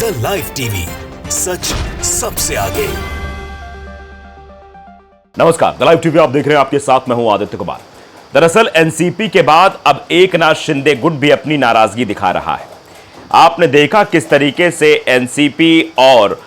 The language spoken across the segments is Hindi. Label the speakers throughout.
Speaker 1: द लाइव टीवी, सच सबसे आगे।
Speaker 2: नमस्कार, द लाइव टीवी आप देख रहे हैं, आपके साथ मैं हूं आदित्य कुमार। दरअसल एनसीपी के बाद अब एकनाथ शिंदे गुट भी अपनी नाराजगी दिखा रहा है। आपने देखा किस तरीके से एनसीपी और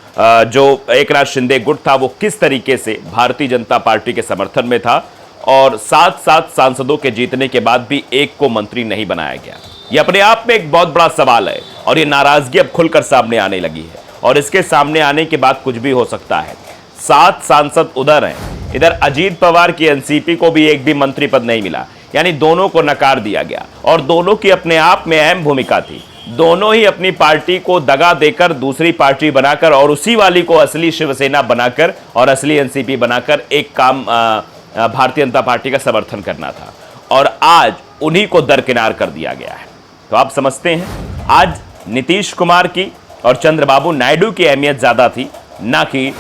Speaker 2: जो एकनाथ शिंदे गुट था वो किस तरीके से भारतीय जनता पार्टी के समर्थन में था और 7 सांसदों के जीतने के बाद भी एक को मंत्री नहीं बनाया गया। ये अपने आप में एक बहुत बड़ा सवाल है और ये नाराजगी अब खुलकर सामने आने लगी है और इसके सामने आने के बाद कुछ भी हो सकता है। 7 सांसद उधर हैं, इधर अजीत पवार की एनसीपी को भी एक भी मंत्री पद नहीं मिला, यानी दोनों को नकार दिया गया और दोनों की अपने आप में अहम भूमिका थी। दोनों ही अपनी पार्टी को दगा देकर दूसरी पार्टी बनाकर और उसी वाली को असली शिवसेना बनाकर और असली एनसीपी बनाकर एक काम भारतीय जनता पार्टी का समर्थन करना था और आज उन्हीं को दरकिनार कर दिया गया है। तो आप समझते हैं आज नीतीश कुमार की और चंद्रबाबू नायडू की अहमियत ज्यादा थी, ना कि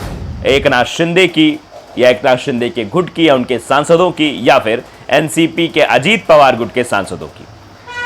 Speaker 2: एकनाथ शिंदे की या एकनाथ शिंदे के गुट की या उनके सांसदों की या फिर एनसीपी के अजीत पवार गुट के सांसदों की।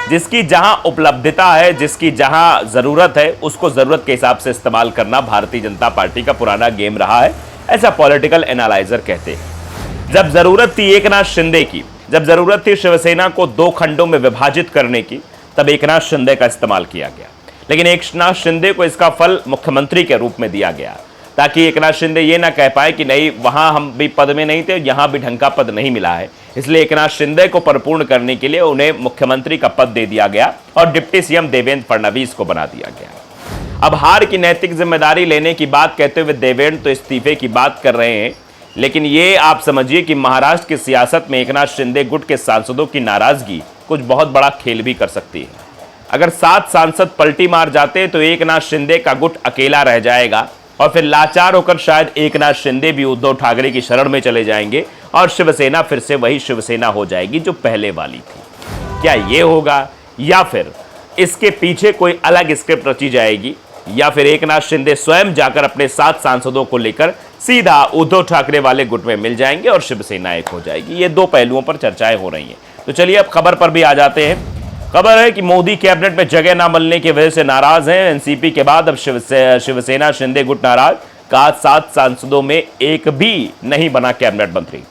Speaker 2: जिसकी जहां उपलब्धता है, जिसकी जहां जरूरत है, उसको जरूरत के हिसाब से इस्तेमाल करना भारतीय जनता पार्टी का पुराना गेम रहा है, ऐसा पॉलिटिकल एनालाइजर कहते हैं। जब जरूरत थी एकनाथ शिंदे की, जब जरूरत थी शिवसेना को 2 खंडों में विभाजित करने की, तब एकनाथ शिंदे का इस्तेमाल किया गया। लेकिन एकनाथ शिंदे को इसका फल मुख्यमंत्री के रूप में दिया गया ताकि एकनाथ शिंदे ये ना कह पाए कि नहीं, वहां हम भी पद में नहीं थे, यहां भी ढंग का पद नहीं मिला है। इसलिए एकनाथ शिंदे को परिपूर्ण करने के लिए उन्हें मुख्यमंत्री का पद दे दिया गया और डिप्टी सीएम देवेंद्र फडणवीस को बना दिया गया। अब हार की नैतिक जिम्मेदारी लेने की बात कहते हुए देवेंद्र तो इस्तीफे की बात कर रहे हैं, लेकिन ये आप समझिए कि महाराष्ट्र की सियासत में एकनाथ शिंदे गुट के सांसदों की नाराजगी कुछ बहुत बड़ा खेल भी कर सकती है। अगर 7 सांसद पलटी मार जाते तो एकनाथ शिंदे का गुट अकेला रह जाएगा और फिर लाचार होकर शायद एकनाथ शिंदे भी उद्धव ठाकरे की शरण में चले जाएंगे और शिवसेना फिर से वही शिवसेना हो जाएगी जो पहले वाली थी। क्या ये होगा या फिर इसके पीछे कोई अलग स्क्रिप्ट रची जाएगी या फिर एकनाथ शिंदे स्वयं जाकर अपने 7 सांसदों को लेकर सीधा उद्धव ठाकरे वाले गुट में मिल जाएंगे और शिवसेना एक हो जाएगी। ये 2 पहलुओं पर चर्चाएं हो रही हैं। तो चलिए अब खबर पर भी आ जाते हैं। खबर है कि मोदी कैबिनेट में जगह ना मिलने की वजह से नाराज हैं एनसीपी के बाद अब शिवसेना शिंदे गुट नाराज। कहा 7 सांसदों में एक भी नहीं बना कैबिनेट मंत्री।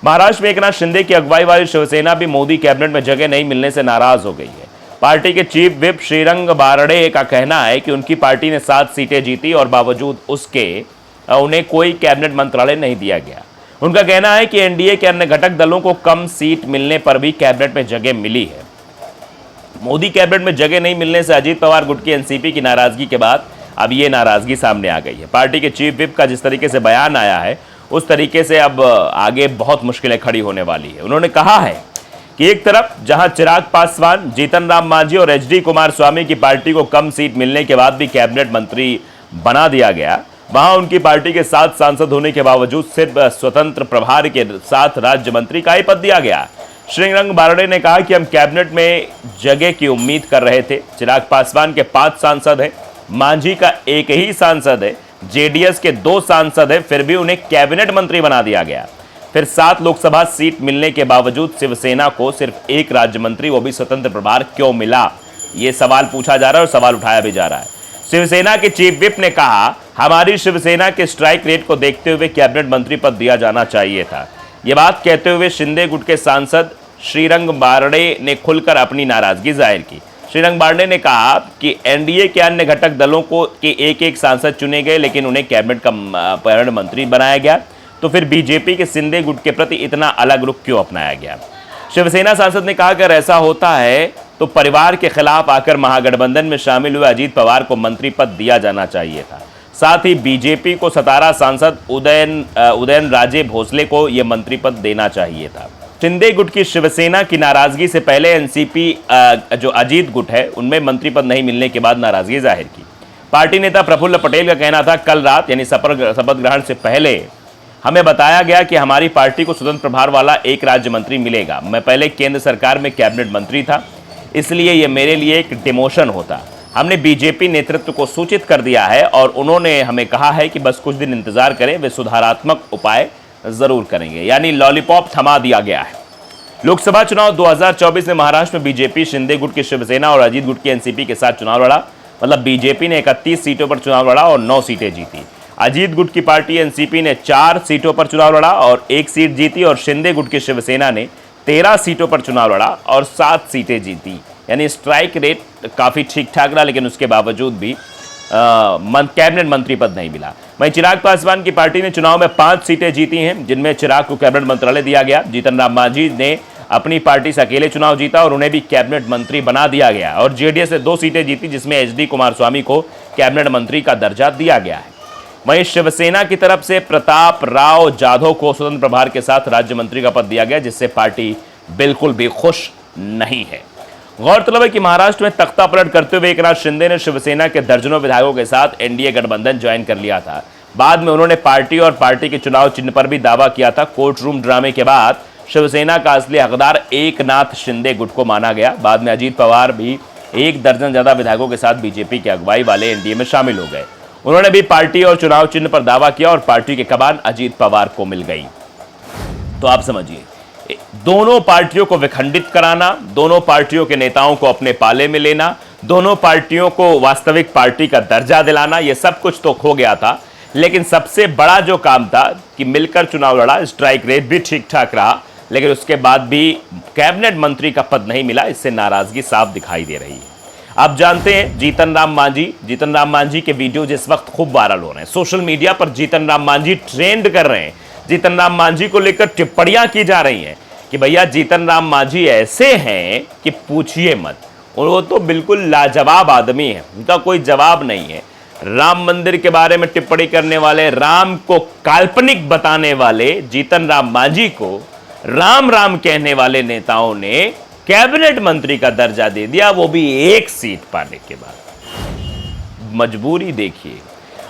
Speaker 2: महाराष्ट्र में एकनाथ शिंदे की अगुवाई वाली शिवसेना भी मोदी कैबिनेट में जगह नहीं मिलने से नाराज हो गई है। पार्टी के चीफ विप श्रीरंग बारड़े का कहना है कि उनकी पार्टी ने 7 सीटें जीती और बावजूद उसके उन्हें कोई कैबिनेट मंत्रालय नहीं दिया गया। उनका कहना है कि एनडीए के अन्य घटक दलों को कम सीट मिलने पर भी कैबिनेट में जगह मिली है। मोदी कैबिनेट में जगह नहीं मिलने से अजीत पवार गुट की एनसीपी की नाराजगी के बाद अब ये नाराजगी सामने आ गई है। पार्टी के चीफ विप का जिस तरीके से बयान आया है उस तरीके से अब आगे बहुत मुश्किलें खड़ी होने वाली है। उन्होंने कहा है कि एक तरफ जहां चिराग पासवान, जीतन राम मांझी और एचडी कुमारस्वामी की पार्टी को कम सीट मिलने के बाद भी कैबिनेट मंत्री बना दिया गया, वहां उनकी पार्टी के 7 सांसद होने के बावजूद सिर्फ स्वतंत्र प्रभार के साथ राज्य मंत्री का ही पद दिया गया। श्रीरंग बारड़े ने कहा कि हम कैबिनेट में जगह की उम्मीद कर रहे थे। चिराग पासवान के 5 सांसद हैं, मांझी का 1 ही सांसद है, जेडीएस के 2 सांसद हैं, फिर भी उन्हें कैबिनेट मंत्री बना दिया गया। फिर 7 लोकसभा सीट मिलने के बावजूद शिवसेना को सिर्फ 1 राज्य मंत्री, वो भी स्वतंत्र प्रभार क्यों मिला, ये सवाल पूछा जा रहा है और सवाल उठाया भी जा रहा है। शिवसेना के चीफ विप ने कहा हमारी शिवसेना के स्ट्राइक रेट को देखते हुए कैबिनेट मंत्री पद दिया जाना चाहिए था। ये बात कहते हुए शिंदे गुट के सांसद श्रीरंग बारड़े ने खुलकर अपनी नाराजगी जाहिर की। श्रीरंग बारड़े ने कहा कि एनडीए के अन्य घटक दलों को के 1 सांसद चुने गए लेकिन उन्हें कैबिनेट का पर्यावरण मंत्री बनाया गया, तो फिर बीजेपी के शिंदे गुट के प्रति इतना अलग रुख क्यों अपनाया गया। शिवसेना सांसद ने कहा अगर ऐसा होता है तो परिवार के खिलाफ आकर महागठबंधन में शामिल हुए अजीत पवार को मंत्री पद दिया जाना चाहिए था। साथ ही बीजेपी को 17 सांसद उदयन राजे भोसले को यह मंत्री पद देना चाहिए था। शिंदे गुट की शिवसेना की नाराजगी से पहले एनसीपी जो अजीत गुट है उनमें मंत्री पद नहीं मिलने के बाद नाराजगी जाहिर की। पार्टी नेता प्रफुल्ल पटेल का कहना था कल रात यानी शपथ ग्रहण से पहले हमें बताया गया कि हमारी पार्टी को स्वतंत्र प्रभार वाला 1 राज्य मंत्री मिलेगा। मैं पहले केंद्र सरकार में कैबिनेट मंत्री था, इसलिए यह मेरे लिए एक डिमोशन होता। हमने बीजेपी नेतृत्व को सूचित कर दिया है और उन्होंने हमें कहा है कि बस कुछ दिन इंतजार करें, वे सुधारात्मक उपाय जरूर करेंगे। यानी लॉलीपॉप थमा दिया गया है। लोकसभा चुनाव 2024 में महाराष्ट्र में बीजेपी शिंदे गुट की शिवसेना और अजीत गुट की एनसीपी के साथ चुनाव लड़ा। मतलब बीजेपी ने 31 सीटों पर चुनाव लड़ा और 9 सीटें जीती। अजीत गुट की पार्टी एनसीपी ने 4 सीटों पर चुनाव लड़ा और 1 सीट जीती और शिंदे गुट की शिवसेना ने 13 सीटों पर चुनाव लड़ा और 7 सीटें जीती। यानी स्ट्राइक रेट काफ़ी ठीक ठाक रहा, लेकिन उसके बावजूद भी कैबिनेट मंत्री पद नहीं मिला। वहीं चिराग पासवान की पार्टी ने चुनाव में 5 सीटें जीती हैं, जिनमें चिराग को कैबिनेट मंत्रालय दिया गया। जीतन राम मांझी ने अपनी पार्टी से अकेले चुनाव जीता और उन्हें भी कैबिनेट मंत्री बना दिया गया और जेडीएस से 2 सीटें जीती, जिसमें एचडी कुमारस्वामी को कैबिनेट मंत्री का दर्जा दिया गया है। वहीं शिवसेना की तरफ से प्रताप राव जाधव को स्वतंत्र प्रभार के साथ राज्य मंत्री का पद दिया गया, जिससे पार्टी बिल्कुल भी खुश नहीं है। गौरतलब है कि महाराष्ट्र में तख्ता पलट करते हुए एकनाथ शिंदे ने शिवसेना के दर्जनों विधायकों के साथ एनडीए गठबंधन ज्वाइन कर लिया था। बाद में उन्होंने पार्टी और पार्टी के चुनाव चिन्ह पर भी दावा किया था। कोर्ट रूम ड्रामे के बाद शिवसेना का असली हकदार एकनाथ शिंदे गुट को माना गया। बाद में अजीत पवार भी 1 दर्जन ज्यादा विधायकों के साथ बीजेपी की अगुवाई वाले एनडीए में शामिल हो गए। उन्होंने भी पार्टी और चुनाव चिन्ह पर दावा किया और पार्टी के कमान अजीत पवार को मिल गई। तो आप समझिए, दोनों पार्टियों को विखंडित कराना, दोनों पार्टियों के नेताओं को अपने पाले में लेना, दोनों पार्टियों को वास्तविक पार्टी का दर्जा दिलाना, यह सब कुछ तो हो गया था। लेकिन सबसे बड़ा जो काम था कि मिलकर चुनाव लड़ा, स्ट्राइक रेट भी ठीक ठाक रहा, लेकिन उसके बाद भी कैबिनेट मंत्री का पद नहीं मिला। इससे नाराजगी साफ दिखाई दे रही है। आप जानते हैं जीतन राम मांझी के वीडियो जिस वक्त खूब वायरल हो रहे हैं सोशल मीडिया पर। जीतन राम मांझी ट्रेंड कर रहे हैं। जीतन राम मांझी को लेकर टिप्पणियां की जा रही हैं कि भैया जीतन राम मांझी ऐसे हैं कि पूछिए मत। वो तो बिल्कुल लाजवाब आदमी है, उनका कोई जवाब नहीं है। राम मंदिर के बारे में टिप्पणी करने वाले, राम को काल्पनिक बताने वाले जीतन राम मांझी को राम राम कहने वाले नेताओं ने कैबिनेट मंत्री का दर्जा दे दिया, वो भी 1 सीट पाने के बाद। मजबूरी देखिए,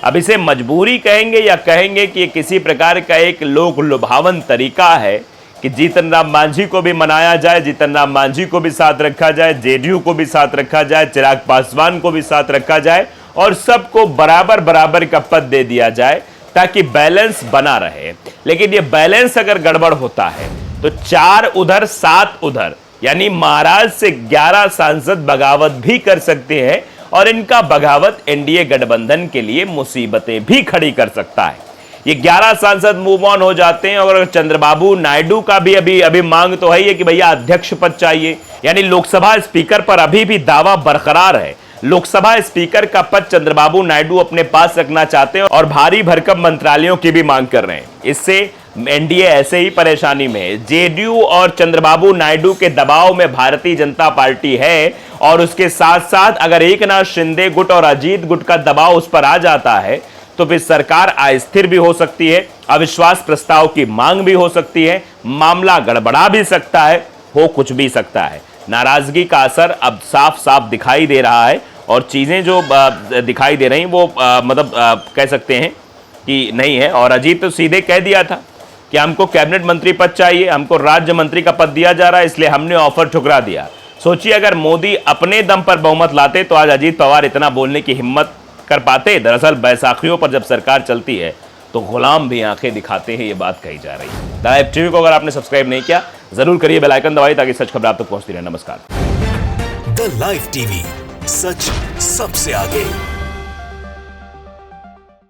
Speaker 2: अब इसे मजबूरी कहेंगे या कहेंगे कि ये किसी प्रकार का एक लोक लुभावन तरीका है कि जीतन राम मांझी को भी मनाया जाए, जीतन राम मांझी को भी साथ रखा जाए, जेडीयू को भी साथ रखा जाए, चिराग पासवान को भी साथ रखा जाए और सबको बराबर बराबर का पद दे दिया जाए ताकि बैलेंस बना रहे। लेकिन ये बैलेंस अगर गड़बड़ होता है तो 4 उधर 7 उधर, यानी महाराज से 11 सांसद बगावत भी कर सकते हैं और इनका बगावत एनडीए गठबंधन के लिए मुसीबतें भी खड़ी कर सकता है। ये 11 सांसद मूव ऑन हो जाते हैं और चंद्रबाबू नायडू का भी अभी मांग तो है ही कि भैया अध्यक्ष पद चाहिए, यानी लोकसभा स्पीकर पर अभी भी दावा बरकरार है। लोकसभा स्पीकर का पद चंद्रबाबू नायडू अपने पास रखना चाहते हैं और भारी भरकम मंत्रालयों की भी मांग कर रहे हैं। इससे एनडीए ऐसे ही परेशानी में है। जेडीयू और चंद्रबाबू नायडू के दबाव में भारतीय जनता पार्टी है और उसके साथ साथ अगर एकनाथ शिंदे गुट और अजीत गुट का दबाव उस पर आ जाता है तो फिर सरकार अस्थिर भी हो सकती है, अविश्वास प्रस्ताव की मांग भी हो सकती है, मामला गड़बड़ा भी सकता है, हो कुछ भी सकता है। नाराजगी का असर अब साफ साफ दिखाई दे रहा है और चीजें जो दिखाई दे रही वो मतलब कह सकते हैं कि नहीं है। और अजीत तो सीधे कह दिया था कि हमको कैबिनेट मंत्री पद चाहिए, हमको राज्य मंत्री का पद दिया जा रहा है, इसलिए हमने ऑफर ठुकरा दिया। सोचिए अगर मोदी अपने दम पर बहुमत लाते तो आज अजीत पवार इतना बोलने की हिम्मत कर पाते। दरअसल बैसाखियों पर जब सरकार चलती है तो गुलाम भी आंखें दिखाते हैं, ये बात कही जा रही है। लाइव टीवी को अगर आपने सब्सक्राइब नहीं किया जरूर करिए, बेल आइकन दबाइए ताकि सच खबर आप तक पहुंचती रहे। नमस्कार।
Speaker 1: द लाइव टीवी, सच सबसे आगे।